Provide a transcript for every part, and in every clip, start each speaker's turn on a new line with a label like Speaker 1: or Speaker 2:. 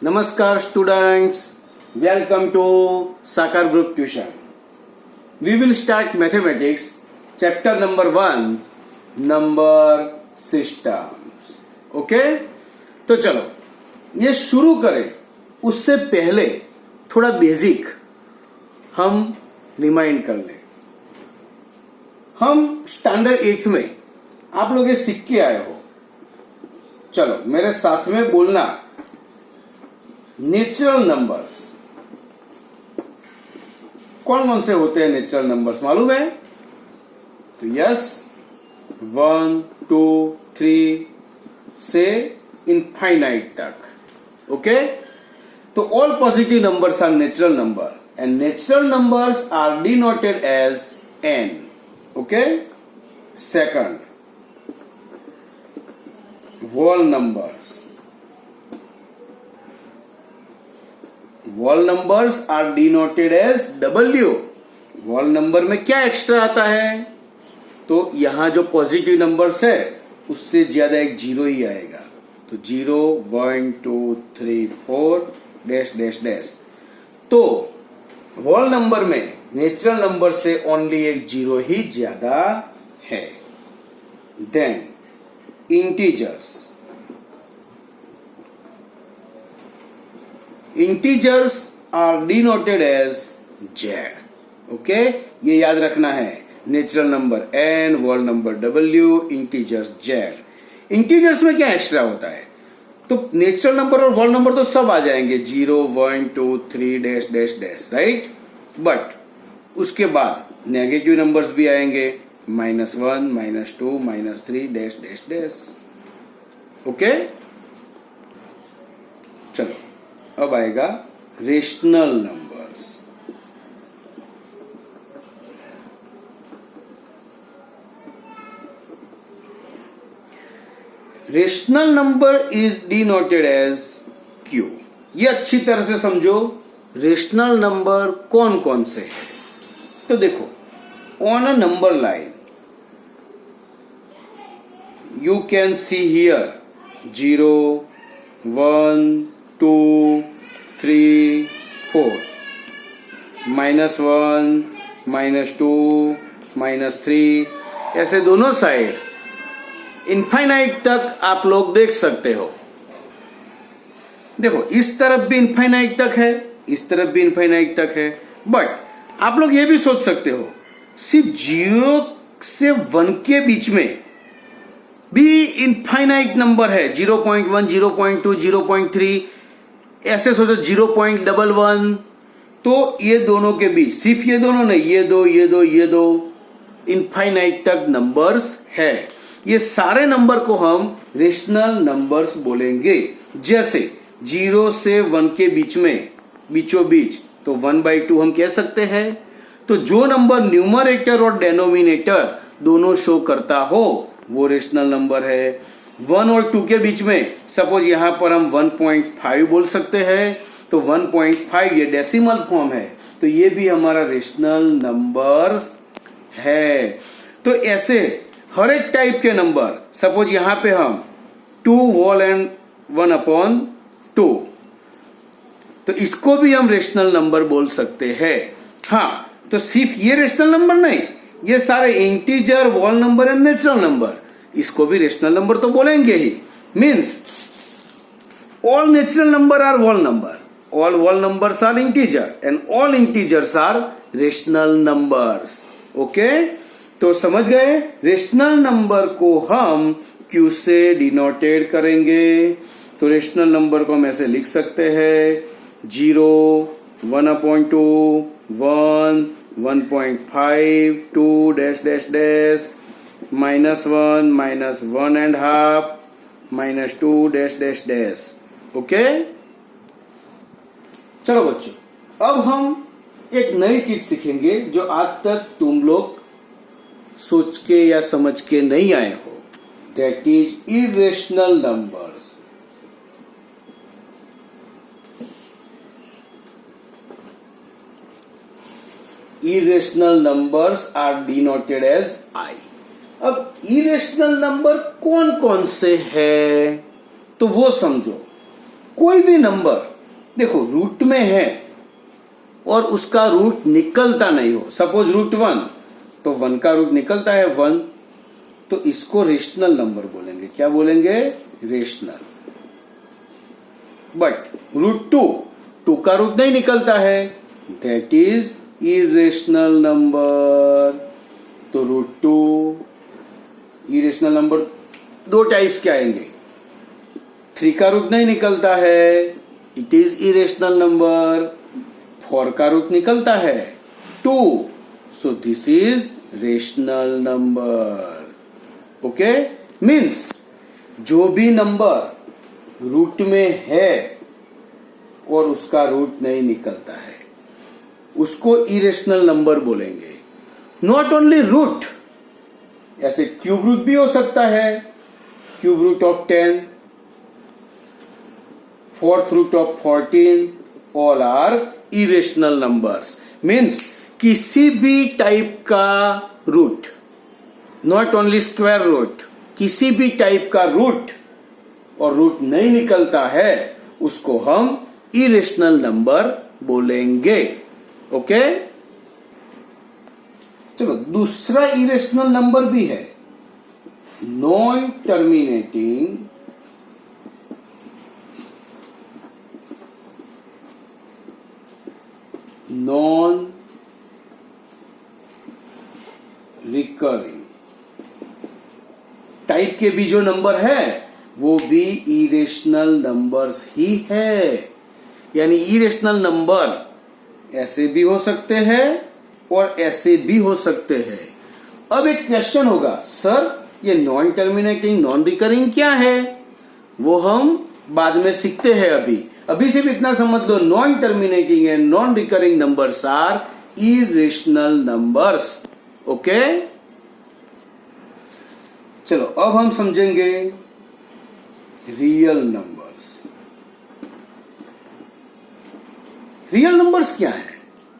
Speaker 1: Namaskar students, welcome to Sakar Group Tuition. We will start mathematics chapter number 1, number systems. Okay? तो चलो ये शुरू करें उससे पहले थोड़ा बेसिक हम रिमाइंड कर लें। हम स्टैंडर्ड 8 में आप लोग ये सीख के आए हो। चलो मेरे साथ में बोलना, नेचुरल नंबर्स कौन कौन से होते हैं? नेचुरल नंबर्स मालूम है? तो यस, 1, 2, 3 से इनफाइनाइट तक। ओके, तो all positive numbers are natural number and natural numbers are denoted as n. Okay, second, whole numbers. Whole numbers are denoted as W. whole number में क्या एक्स्ट्रा आता है? तो यहां जो पॉजिटिव नंबर्स है उससे ज्यादा एक जीरो ही आएगा। तो 0, 1, 2, 3, 4 डैश डैश डैश। तो whole नंबर में नेचुरल नंबर से ओनली एक जीरो ही ज्यादा है। Then integers. Integers are denoted as Z. Okay, ये याद रखना है। Natural number n, whole number w, integers Z. Integers में क्या एक्स्ट्रा होता है? तो नेचुरल नंबर और वर्ड नंबर तो सब आ जाएंगे, 0, 1, 2, 3 dash dash dash, right? But उसके बाद नेगेटिव नंबर्स भी आएंगे, -1, -2, -3 डैश डैश डैश। ओके, चलो अब आएगा rational numbers. Rational number is denoted as Q. ये अच्छी तरह से समझो, रेशनल नंबर कौन कौन से हैं। तो देखो, on a number line you can see here 0, 1, 2, 3, 4, -1, -2, -3, ऐसे दोनों साइड इनफाइनाइट तक आप लोग देख सकते हो। देखो, इस तरफ भी इनफाइनाइट तक है, इस तरफ भी इनफाइनाइट तक है। बट आप लोग ये भी सोच सकते हो, सिर्फ 0 से 1 के बीच में भी इनफाइनाइट नंबर है, 0.1, 0.2, 0.3, ऐसे सोचो 0.11। तो ये दोनों के बीच, सिर्फ ये दोनों नहीं, ये दो इनफाइनाइट तक नंबर्स है। ये सारे नंबर को हम रेशनल नंबर्स बोलेंगे। जैसे 0 से 1 के बीच में, बीचों बीच, तो 1/2 हम कह सकते हैं। तो जो नंबर न्यूमरेटर और डेनोमिनेटर दोनों शो करता हो वो रेशनल नंबर है। 1 और 2 के बीच में सपोज यहां पर हम 1.5 बोल सकते हैं, तो 1.5 ये डेसिमल फॉर्म है, तो ये भी हमारा रेशनल नंबर है। तो ऐसे हर एक टाइप के नंबर, सपोज यहां पे हम 2 होल एंड 1/2, तो इसको भी हम रेशनल नंबर बोल सकते हैं। हाँ, तो सिर्फ ये रेशनल नंबर नहीं, ये सारे integer, whole number and natural number, इसको भी रेशनल नंबर तो बोलेंगे ही। Means all natural number are whole number, all whole numbers are integer and all integers are rational numbers. Okay, तो समझ गए? रेशनल नंबर को हम Q से डिनोटेड करेंगे। तो रेशनल नंबर को हम ऐसे लिख सकते हैं, 0, 1/2, 1, 1.5, 2 dash dash dash, -1, -1.5, -2 dash dash dash. Okay, चलो बच्चों, अब हम एक नई चीज सीखेंगे जो आज तक तुम लोग सोच के या समझ के नहीं आए हो। That is irrational numbers. Irrational numbers are denoted as I. अब इरेशनल नंबर कौन कौन से है तो वो समझो। कोई भी नंबर देखो रूट में है और उसका रूट निकलता नहीं हो, सपोज रूट 1, तो 1 का रूट निकलता है 1, तो इसको रेशनल नंबर बोलेंगे। क्या बोलेंगे? रेशनल। बट रूट 2 का रूट नहीं निकलता है, दैट इज इरेशनल नंबर। तो रूट 2 इरेशनल नंबर दो टाइप्स के आएंगे। 3 का रूट नहीं निकलता है, इट इज इरेशनल नंबर। 4 का रूट निकलता है 2, so this is rational number. Okay, means जो भी नंबर रूट में है और उसका रूट नहीं निकलता है उसको इरेशनल नंबर बोलेंगे। नॉट ओनली रूट, ऐसे क्यूब रूट भी हो सकता है, cube root of 10, fourth root of 14, all are irrational numbers. Means किसी भी टाइप का root, not only square root, किसी भी टाइप का रूट और रूट नहीं निकलता है उसको हम इरेशनल नंबर बोलेंगे। ओके, चलो दूसरा इरेशनल नंबर भी है, non terminating non recurring type के भी जो नंबर है वो भी इरेशनल नंबर्स ही है। यानी इरेशनल नंबर ऐसे भी हो सकते हैं और ऐसे भी हो सकते हैं। अब एक क्वेश्चन होगा, सर ये नॉन टर्मिनेटिंग नॉन रिकरिंग क्या है? वो हम बाद में सीखते हैं। अभी सिर्फ इतना समझ लो, non terminating and non recurring numbers are irrational numbers. Okay, चलो अब हम समझेंगे रियल नंबर्स। रियल नंबर्स क्या है?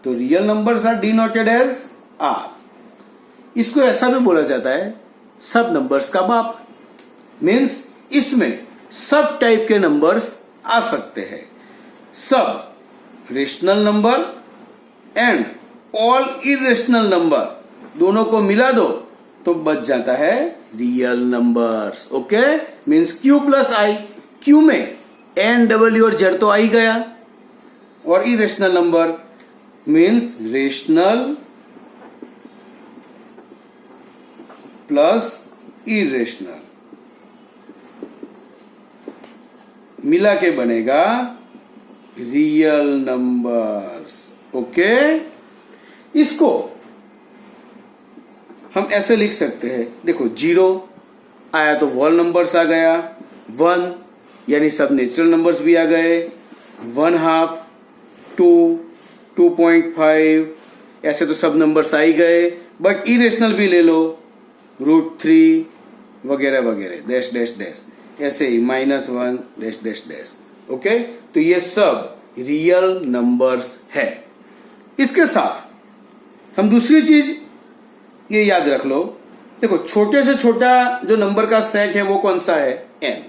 Speaker 1: तो real numbers are denoted as R. इसको ऐसा भी बोला जाता है सब नंबर्स का बाप। मीन्स इसमें सब टाइप के नंबर्स आ सकते हैं। सब rational number and all irrational number दोनों को मिला दो तो बच जाता है real numbers. Okay, means Q plus I, Q में एन डब्ल्यू और जेड तो आ ही गया, और irrational number means rational plus irrational मिला के बनेगा रियल नंबर्स। ओके, इसको हम ऐसे लिख सकते हैं, देखो 0 आया तो होल नंबर्स आ गया, 1 यानी सब नेचुरल नंबर्स भी आ गए, 1/2, 2, 2.5 ऐसे तो सब नंबर्स आ ही गए। बट इरेशनल भी ले लो, √3 वगैरह वगैरह, डैश डैश डैश, ऐसे ही -1 डैश डैश डैश। ओके, तो ये सब रियल नंबर्स है। इसके साथ हम दूसरी चीज ये याद रख लो, देखो छोटे से छोटा जो नंबर का सेट है वो कौन सा है? n।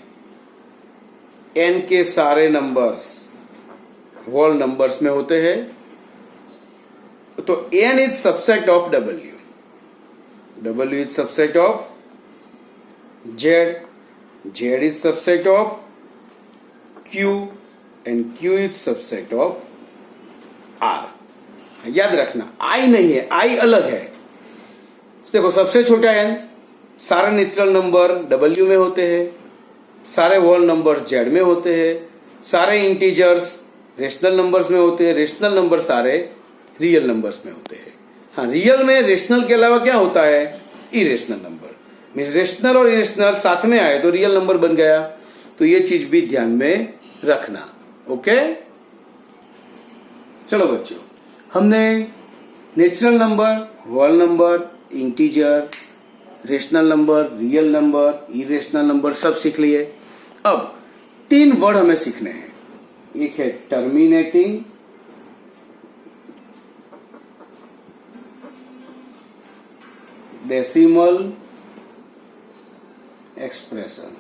Speaker 1: n के सारे नंबर्स होल नंबर्स में होते हैं, तो n is subset of w, w is subset of z, z is subset of q and q is subset of r। याद रखना i नहीं है, i अलग है। देखो सबसे छोटा n, सारे नेचुरल नंबर w में होते हैं, सारे होल नंबर z में होते हैं, सारे इंटीजर्स रेशनल नंबर्स में होते हैं, रेशनल नंबर सारे रियल नंबर्स में होते हैं। हाँ, रियल में रेशनल के अलावा क्या होता है? Irrational number. मीन्स रेशनल और इरेशनल साथ में आए तो रियल नंबर बन गया। तो ये चीज भी ध्यान में रखना। ओके, चलो बच्चों, हमने natural number, whole number, integer, rational number, real number, irrational number सब सीख लिए। अब 3 वर्ड हमें सीखने हैं। एक है टर्मिनेटिंग, डेसिमल एक्सप्रेशन।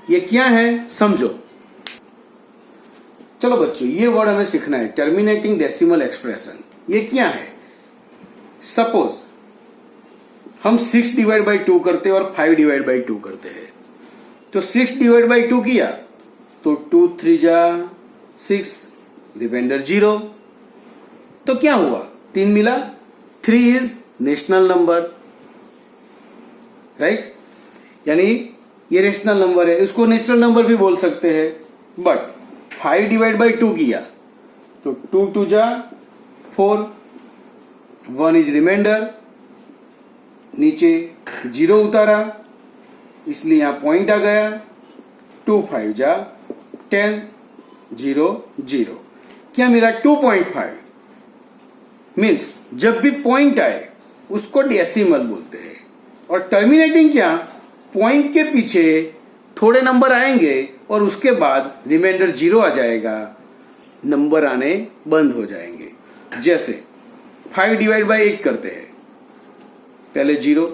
Speaker 1: ये क्या है समझो। चलो बच्चों, ये वर्ड हमें सीखना है, टर्मिनेटिंग डेसिमल एक्सप्रेशन। ये क्या है? सपोज हम 6 डिवाइड बाई 2 करते हैं और 5 डिवाइड बाई 2 करते हैं। तो 6 डिवाइड बाई 2 किया तो 2 3 जा 6, रिमाइंडर 0। तो क्या हुआ? 3 मिला। 3 इज नेशनल नंबर, राइट? यानी ये रेशनल नंबर है, इसको नेचुरल नंबर भी बोल सकते हैं। बट 5 डिवाइड बाई 2 किया तो 2 2 जा 4, 1 इज रिमाइंडर, नीचे 0 उतारा इसलिए यहां पॉइंट आ गया। 2 5 जा 10, 0 0। क्या मिला? 2.5। मीन्स जब भी पॉइंट आए उसको डेसिमल बोलते हैं। और टर्मिनेटिंग क्या? पॉइंट के पीछे थोड़े नंबर आएंगे और उसके बाद रिमाइंडर 0 आ जाएगा, नंबर आने बंद हो जाएंगे। जैसे 5 डिवाइड बाई 1 करते हैं, पहले 0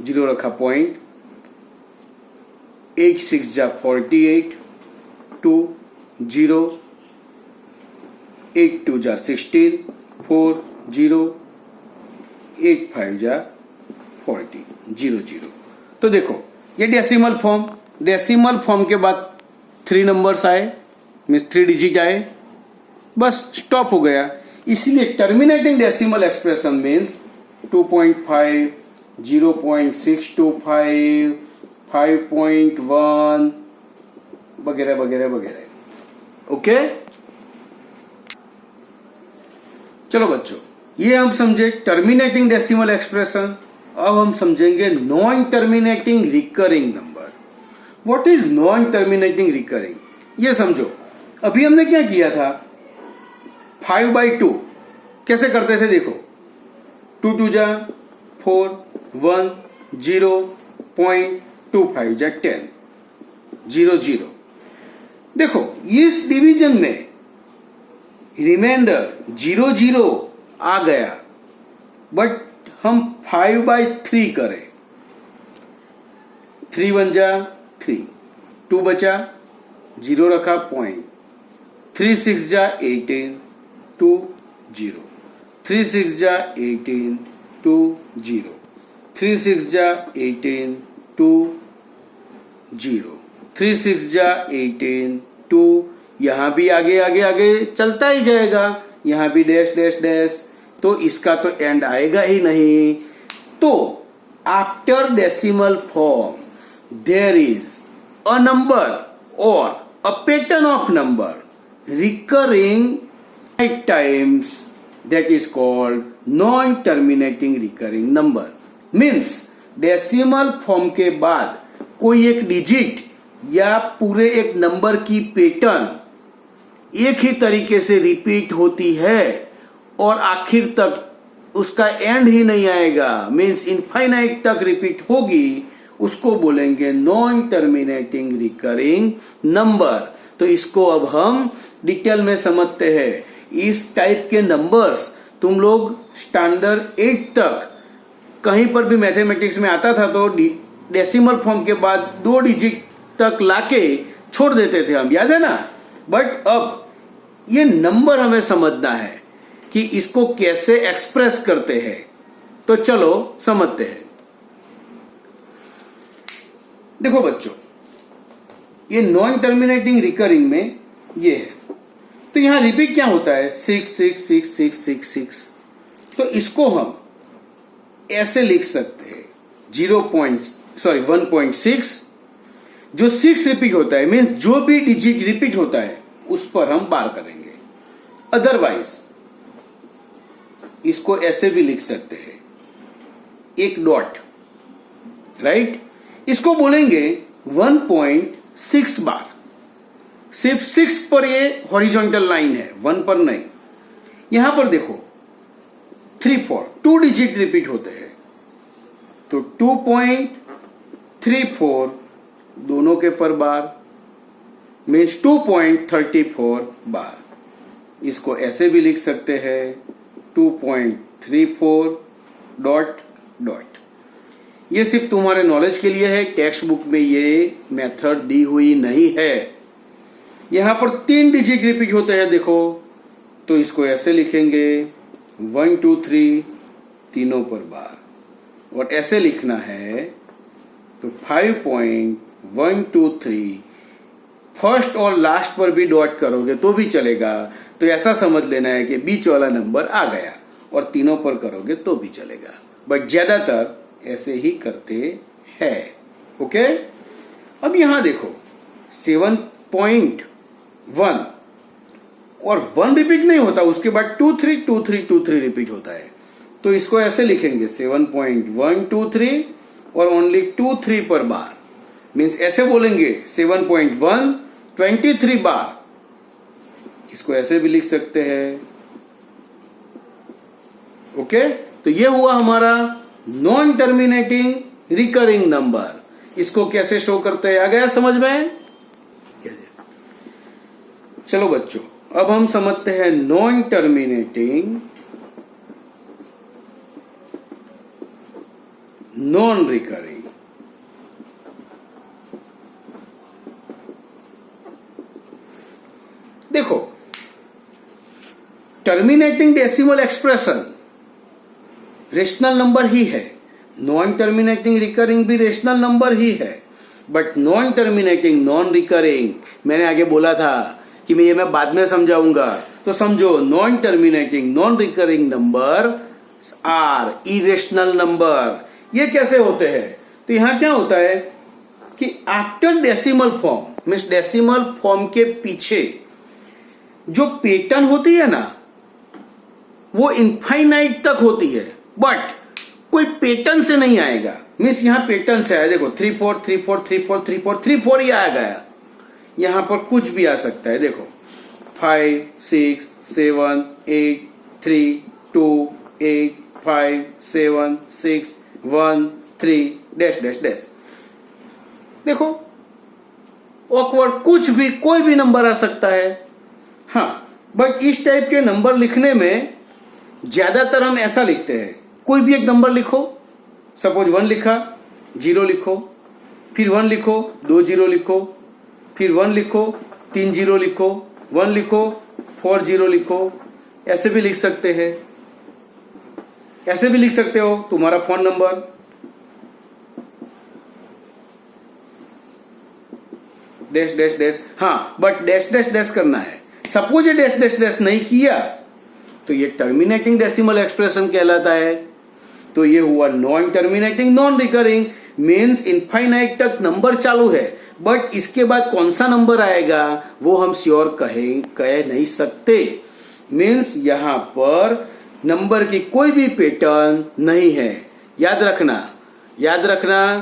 Speaker 1: 0 रखा पॉइंट, 8 6 जा 48, 2 0, 8 2 जा 16, 4 0, 8 5 जा 40, 0 0। तो देखो ये डेसिमल फॉर्म, डेसिमल फॉर्म के बाद 3 नंबर्स आए, मीन्स 3 डिजिट आए, बस स्टॉप हो गया। इसलिए टर्मिनेटिंग डेसिमल एक्सप्रेशन मीन्स 2.5, 0.625, 5.1 वगैरह वगैरह वगैरह। ओके, चलो बच्चों, ये हम समझे टर्मिनेटिंग डेसिमल एक्सप्रेशन। अब हम समझेंगे non terminating recurring number. What is non terminating recurring? ये समझो, अभी हमने क्या किया था? 5 बाई 2 कैसे करते थे? देखो 2 2 जा 4, 1 0.25 जा 10, 0 0। देखो इस डिवीजन में रिमाइंडर 0 0 आ गया, बट हम 5 बाई 3 करें, 3 1 जा 3, 2 बचा, 0 रखा पॉइंट, 3 6 जा 18, 2 0, 3 6 जा 18, 2 0, 3 6 जा 18, 2 0, 3 6 जा 18, 2। यहां भी आगे आगे आगे चलता ही जाएगा, यहां भी डैश डैश डैश, तो इसका तो एंड आएगा ही नहीं। तो after decimal form there is a number और a pattern of number recurring 8 times, that is called non terminating recurring number। Means decimal form के बाद कोई एक डिजिट या पूरे एक नंबर की पैटर्न एक ही तरीके से रिपीट होती है और आखिर तक उसका एंड ही नहीं आएगा, मीन्स इनफाइनाइट तक रिपीट होगी, उसको बोलेंगे नॉन टर्मिनेटिंग रिकरिंग नंबर। तो इसको अब हम डिटेल में समझते हैं। इस टाइप के नंबर्स तुम लोग स्टैंडर्ड 8 तक कहीं पर भी मैथमेटिक्स में आता था तो डेसिमल फॉर्म के बाद 2 डिजिट तक लाके छोड़ देते थे हम, याद है ना? बट अब ये नंबर हमें समझना है कि इसको कैसे एक्सप्रेस करते हैं। तो चलो समझते हैं। देखो बच्चों, ये नॉन टर्मिनेटिंग रिकरिंग में ये है, तो यहां रिपीट क्या होता है? 6 6 6 6 6 6। तो इसको हम ऐसे लिख सकते हैं 1.6। जो 6 रिपीट होता है मीन्स जो भी डिजिट रिपीट होता है उस पर हम बार करेंगे। अदरवाइज इसको ऐसे भी लिख सकते हैं, एक डॉट, राइट? इसको बोलेंगे 1.6 बार। सिर्फ 6 पर ये हॉरिजॉन्टल लाइन है, 1 पर नहीं। यहां पर देखो 3 4 2 डिजिट रिपीट होते हैं, तो 2.34 दोनों के पर बार मीन्स 2.34 बार। इसको ऐसे भी लिख सकते हैं 2.34 डॉट डॉट। ये सिर्फ तुम्हारे नॉलेज के लिए है, टेक्स्ट बुक में ये मेथड दी हुई नहीं है। यहां पर 3 डिजिट रिपीट होते हैं देखो, तो इसको ऐसे लिखेंगे 1 2 3 तीनों पर बार, और ऐसे लिखना है तो 5.123 फर्स्ट और लास्ट पर भी डॉट करोगे तो भी चलेगा। तो ऐसा समझ लेना है कि बीच वाला नंबर आ गया, और तीनों पर करोगे तो भी चलेगा, बट ज्यादातर ऐसे ही करते हैं। ओके, अब यहां देखो 7.1 और 1 रिपीट नहीं होता, उसके बाद 2 3 2 3 2 3 रिपीट होता है। तो इसको ऐसे लिखेंगे 7.123 और ओनली 2 3 पर बार, मीन्स ऐसे बोलेंगे 7.1 23 बार। इसको ऐसे भी लिख सकते हैं। ओके, तो ये हुआ हमारा नॉन टर्मिनेटिंग रिकरिंग नंबर। इसको कैसे शो करते हैं, आ गया समझ में? चलो बच्चों, अब हम समझते हैं नॉन टर्मिनेटिंग नॉन रिकरिंग। देखो, terminating decimal expression rational number ही है, नॉन टर्मिनेटिंग रिकरिंग भी रेशनल नंबर ही है, but non terminating non recurring मैंने आगे बोला था कि मैं बाद में समझाऊंगा, तो समझो non terminating non recurring number are irrational number. ये कैसे होते हैं? तो यहां क्या होता है कि after decimal form means decimal form के पीछे जो पैटर्न होती है ना, वो इनफाइनाइट तक होती है, बट कोई पैटर्न से नहीं आएगा। मीन्स यहां पैटर्न से आया, देखो 3 4 3 4 3 4 3 4 3 4 ही आ गया। यहां पर कुछ भी आ सकता है, देखो 5 6 7 8 3 2 8 5 7 6 1 3 डैश डैश डैश। देखो ऑकवर्ड कुछ भी, कोई भी नंबर आ सकता है। हाँ, बट इस टाइप के नंबर लिखने में ज्यादातर हम ऐसा लिखते हैं, कोई भी एक नंबर लिखो, सपोज 1 लिखा, 0 लिखो, फिर 1 लिखो, 2 0 लिखो, फिर 1 लिखो, 3 0 लिखो, 1 लिखो, 4 0 लिखो। ऐसे भी लिख सकते हैं, ऐसे भी लिख सकते हो तुम्हारा phone number, dash dash dash. हाँ, बट डैश डैश डैश करना है। सपोज ये डैश डैश डैश नहीं किया तो ये टर्मिनेटिंग डेसिमल एक्सप्रेशन कहलाता है। तो ये हुआ non terminating non recurring, means infinite तक नंबर चालू है, बट इसके बाद कौन सा नंबर आएगा वो हम श्योर कह नहीं सकते। मीन्स यहां पर नंबर की कोई भी पैटर्न नहीं है। याद रखना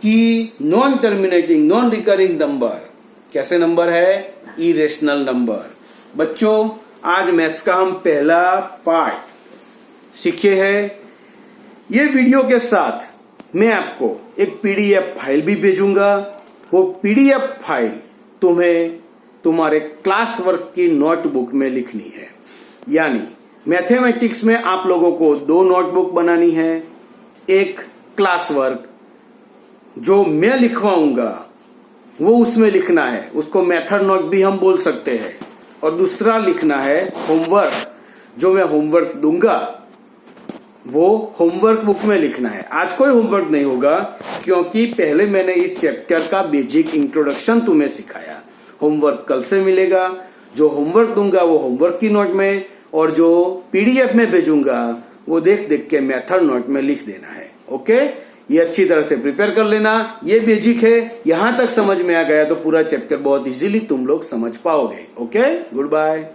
Speaker 1: कि non terminating non recurring number कैसे नंबर है? Irrational number. बच्चों, आज मैथ्स का हम पहला पार्ट सीखे हैं। ये वीडियो के साथ मैं आपको एक पीडीएफ फाइल भी भेजूंगा। वो पीडीएफ फाइल तुम्हें तुम्हारे क्लास वर्क की नोटबुक में लिखनी है। यानी मैथमेटिक्स में आप लोगों को 2 नोटबुक बनानी है। एक क्लास वर्क जो मैं लिखवाऊंगा वो उसमें लिखना है, उसको मेथड नोट भी हम बोल सकते हैं, और दूसरा लिखना है होमवर्क, जो मैं होमवर्क दूंगा वो होमवर्क बुक में लिखना है। आज कोई होमवर्क नहीं होगा क्योंकि पहले मैंने इस चैप्टर का बेसिक इंट्रोडक्शन तुम्हें सिखाया। होमवर्क कल से मिलेगा। जो होमवर्क दूंगा वो होमवर्क की नोट में, और जो पीडीएफ में भेजूंगा वो देख देख के मेथड नोट में लिख देना है। ओके, ये अच्छी तरह से प्रिपेयर कर लेना। ये बेसिक है, यहां तक समझ में आ गया तो पूरा चैप्टर बहुत इजीली तुम लोग समझ पाओगे। Okay, good bye.